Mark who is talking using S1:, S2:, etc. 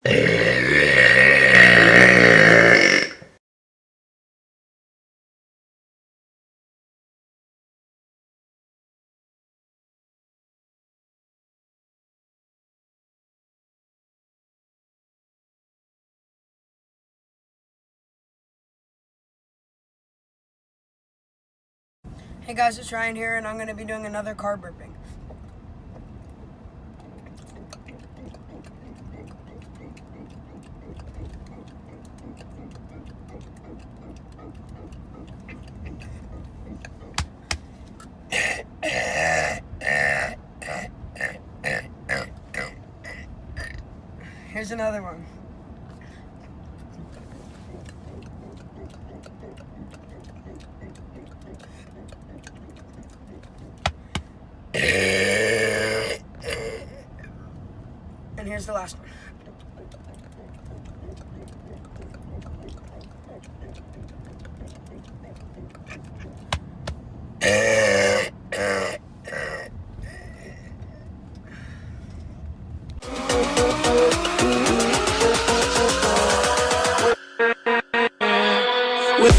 S1: Hey guys, it's Ryan here, and I'm going to be doing another car burping. Here's another one. And here's the last one. With